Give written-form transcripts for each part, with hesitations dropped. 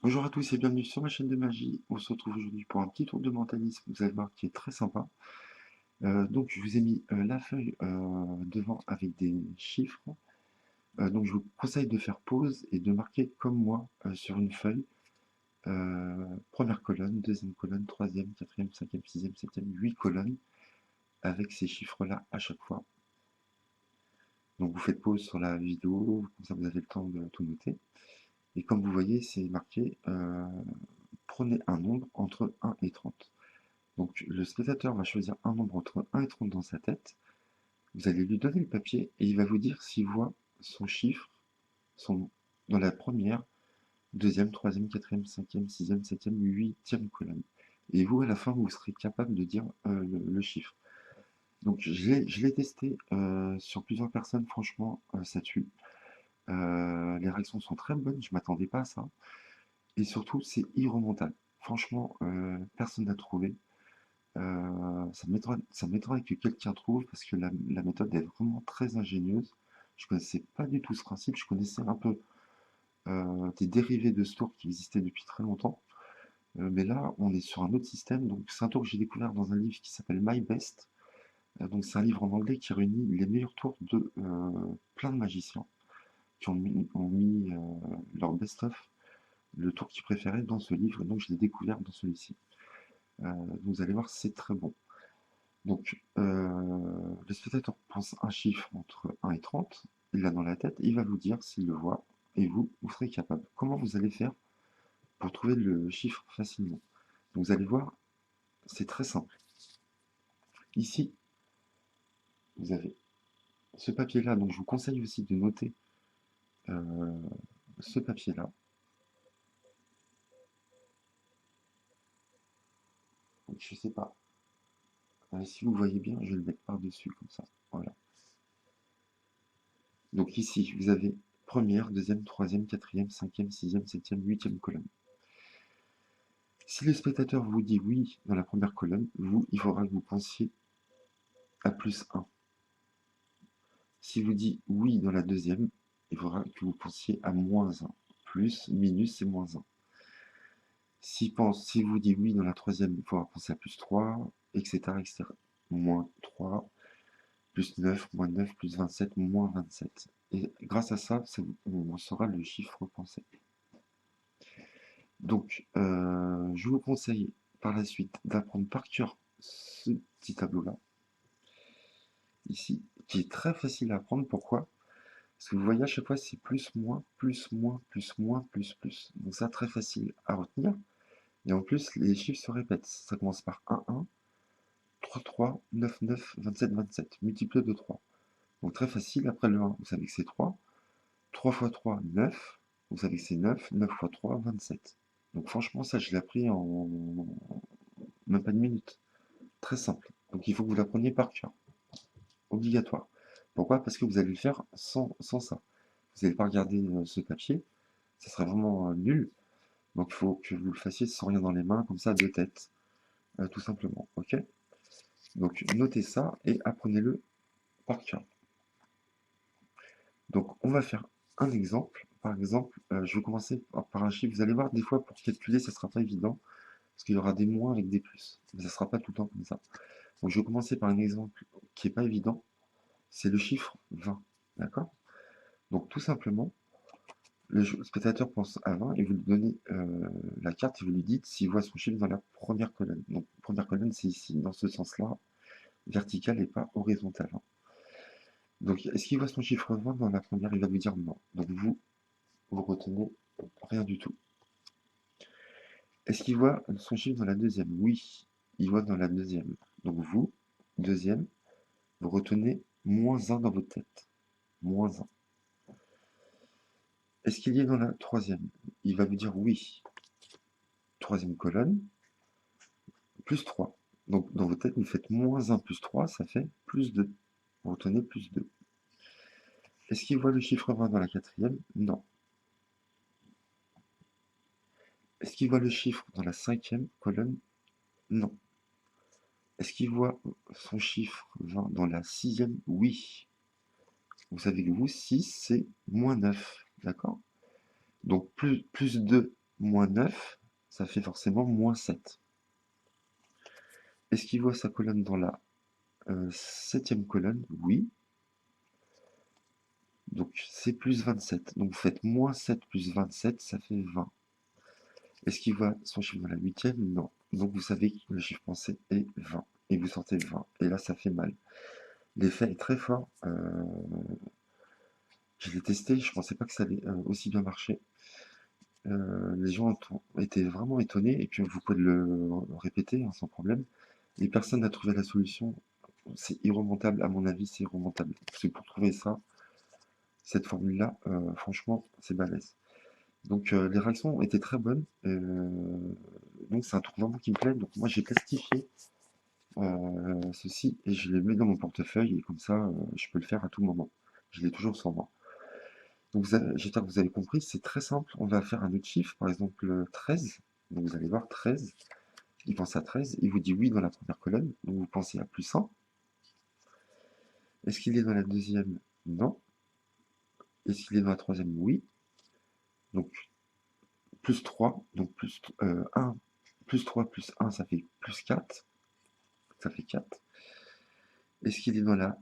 Bonjour à tous et bienvenue sur ma chaîne de magie. On se retrouve aujourd'hui pour un petit tour de mentalisme, vous allez voir qui est très sympa. Donc je vous ai mis la feuille devant avec des chiffres. Donc je vous conseille de faire pause et de marquer comme moi sur une feuille. Première colonne, deuxième colonne, troisième, quatrième, cinquième, sixième, septième, 8 colonnes avec ces chiffres-là à chaque fois. Donc vous faites pause sur la vidéo, comme ça vous avez le temps de tout noter. Et comme vous voyez, c'est marqué prenez un nombre entre 1 et 30. Donc le spectateur va choisir un nombre entre 1 et 30 dans sa tête. Vous allez lui donner le papier et il va vous dire s'il voit son chiffre son, dans la première, deuxième, troisième, quatrième, cinquième, sixième, septième, huitième colonne. Et vous, à la fin, vous serez capable de dire le chiffre. Donc je l'ai testé sur plusieurs personnes, franchement, ça tue. Les réactions sont très bonnes, je ne m'attendais pas à ça. Et surtout, c'est irremontable. Franchement, personne n'a trouvé. Ça m'étonnerait que quelqu'un trouve parce que la méthode est vraiment très ingénieuse. Je connaissais pas du tout ce principe, je connaissais un peu des dérivés de ce tour qui existaient depuis très longtemps. Mais là, on est sur un autre système. Donc, c'est un tour que j'ai découvert dans un livre qui s'appelle My Best. Donc, c'est un livre en anglais qui réunit les meilleurs tours de plein de magiciens qui ont mis leur best-of, le tour qu'ils préféraient dans ce livre. Et donc, je l'ai découvert dans celui-ci. Vous allez voir, c'est très bon. Donc, le spectateur pense un chiffre entre 1 et 30, il l'a dans la tête, il va vous dire s'il le voit, et vous, vous serez capable. Comment vous allez faire pour trouver le chiffre facilement? Donc, vous allez voir, c'est très simple. Ici, vous avez ce papier-là, donc je vous conseille aussi de noter euh, ce papier-là. Donc, je sais pas, si vous voyez bien, je vais le mettre par-dessus, comme ça. Voilà. Donc ici, vous avez première, deuxième, troisième, quatrième, cinquième, sixième, septième, huitième colonne. Si le spectateur vous dit oui dans la première colonne, vous, il faudra que vous pensiez à plus 1. Si vous dit oui dans la deuxième, il faudra que vous pensiez à moins 1. Plus, minus et moins 1. Si vous dit oui dans la troisième, il faudra penser à plus 3, etc. etc. Moins 3, plus 9, moins 9, plus 27, moins 27. Et grâce à ça, on saura le chiffre pensé. Donc, je vous conseille par la suite d'apprendre par cœur ce petit tableau-là, ici, qui est très facile à apprendre. Pourquoi? Parce que vous voyez, à chaque fois, c'est plus, moins, plus, moins, plus, moins, plus, plus. Donc ça, très facile à retenir. Et en plus, les chiffres se répètent. Ça commence par 1, 1, 3, 3, 9, 9, 27, 27, multiplié de 3. Donc très facile. Après le 1, vous savez que c'est 3. 3 fois 3, 9. Vous savez que c'est 9. 9 fois 3, 27. Donc franchement, ça, je l'ai appris en même pas une minute. Très simple. Donc il faut que vous l'appreniez par cœur. Obligatoire. Pourquoi? Parce que vous allez le faire sans ça. Vous n'allez pas regarder ce papier. Ça serait vraiment nul. Donc il faut que vous le fassiez sans rien dans les mains, comme ça, de tête. Tout simplement. Ok? Donc notez ça et apprenez-le par cœur. Donc on va faire un exemple. Par exemple, je vais commencer par un chiffre. Vous allez voir, des fois, pour calculer, ça ne sera pas évident. Parce qu'il y aura des moins avec des plus. Mais ça ne sera pas tout le temps comme ça. Donc je vais commencer par un exemple qui n'est pas évident. C'est le chiffre 20. D'accord? Donc tout simplement, le spectateur pense à 20 et vous lui donnez la carte et vous lui dites s'il voit son chiffre dans la première colonne. Donc première colonne, c'est ici, dans ce sens-là, vertical et pas horizontal, hein. Donc est-ce qu'il voit son chiffre 20 dans la première? Il va vous dire non. Donc vous retenez rien du tout. Est-ce qu'il voit son chiffre dans la deuxième? Oui, il voit dans la deuxième. Donc vous, deuxième, vous retenez moins 1 dans votre tête. Moins 1. Est-ce qu'il y est dans la troisième? Il va vous dire oui. Troisième colonne, plus 3. Donc dans votre tête, vous faites moins 1 plus 3, ça fait plus 2. Vous retenez plus 2. Est-ce qu'il voit le chiffre 20 dans la quatrième? Non. Est-ce qu'il voit le chiffre dans la cinquième colonne? Non. Est-ce qu'il voit son chiffre 20 dans la sixième? Oui. Vous savez que vous, 6, c'est moins 9. D'accord? Donc plus 2 moins 9, ça fait forcément moins 7. Est-ce qu'il voit sa colonne dans la septième colonne? Oui. Donc c'est plus 27. Donc vous faites moins 7 plus 27, ça fait 20. Est-ce qu'il voit son chiffre dans la huitième? Non. Donc vous savez que le chiffre pensé est 20. Et vous sortez 20. Et là, ça fait mal. L'effet est très fort. Je l'ai testé, je pensais pas que ça allait aussi bien marcher. Les gens étaient vraiment étonnés. Et puis vous pouvez le répéter hein, sans problème. Et personne n'a trouvé la solution. C'est irremontable, à mon avis, c'est irremontable. Parce que pour trouver ça, cette formule-là, franchement, c'est balèze. Donc les réactions étaient très bonnes. Donc c'est un truc vraiment qui me plaît. Donc moi j'ai plastifié ceci et je l'ai mis dans mon portefeuille et comme ça je peux le faire à tout moment. Je l'ai toujours sur moi. Donc j'espère que vous avez compris, c'est très simple. On va faire un autre chiffre, par exemple 13. Donc vous allez voir 13. Il pense à 13. Il vous dit oui dans la première colonne. Donc vous pensez à plus 100. Est-ce qu'il est dans la deuxième? Non. Est-ce qu'il est dans la troisième? Oui. Donc plus 3. Donc plus 1. Plus 3 plus 1, ça fait plus 4. Ça fait 4. Est-ce qu'il est dans la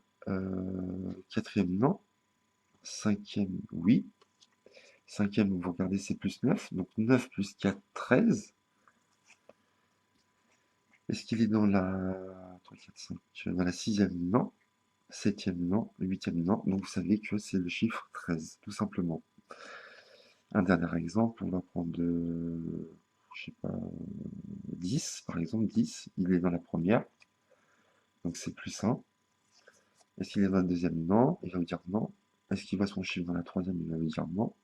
quatrième? Non. Cinquième? Oui. Cinquième, vous regardez, c'est plus 9. Donc 9 plus 4, 13. Est-ce qu'il est dans la 3, 4, 5, dans la sixième? Non. Septième? Non. Huitième? Non. Donc vous savez que c'est le chiffre 13, tout simplement. Un dernier exemple, on va prendre, je sais pas, 10, par exemple. 10, il est dans la première. Donc c'est plus 1. Est-ce qu'il est dans la deuxième? Non. Il va vous dire non. Est-ce qu'il voit son chiffre dans la troisième? Il va vous dire non.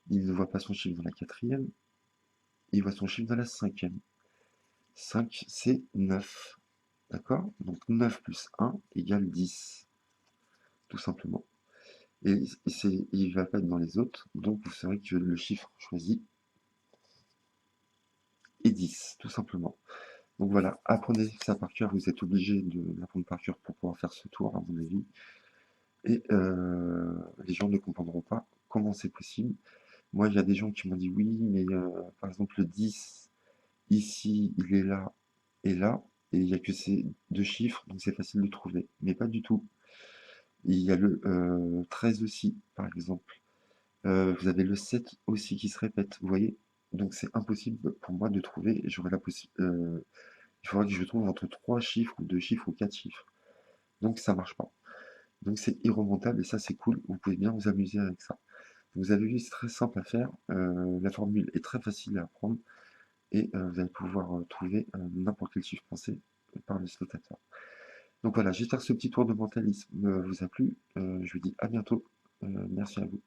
Il ne voit pas son chiffre dans la quatrième. Il voit son chiffre dans la cinquième. 5, c'est 9. D'accord? Donc 9 plus 1 égale 10. Tout simplement. Et il ne va pas être dans les autres. Donc vous saurez que le chiffre choisi est 10. Tout simplement. Donc voilà, apprenez ça par cœur. Vous êtes obligé de l'apprendre par cœur pour pouvoir faire ce tour, à mon avis. Et les gens ne comprendront pas comment c'est possible. Moi, il y a des gens qui m'ont dit oui, mais par exemple, le 10, ici, il est là et là, et il n'y a que ces deux chiffres, donc c'est facile de trouver. Mais pas du tout. Il y a le 13 aussi, par exemple. Vous avez le 7 aussi qui se répète, vous voyez? Donc c'est impossible pour moi de trouver. J'aurais la il faudrait que je trouve entre 3 chiffres ou 2 chiffres ou 4 chiffres. Donc ça marche pas. Donc c'est irremontable et ça c'est cool. Vous pouvez bien vous amuser avec ça. Vous avez vu, c'est très simple à faire. La formule est très facile à apprendre et vous allez pouvoir trouver n'importe quel chiffre pensé par le spectateur. Donc voilà, j'espère que ce petit tour de mentalisme vous a plu. Je vous dis à bientôt. Merci à vous.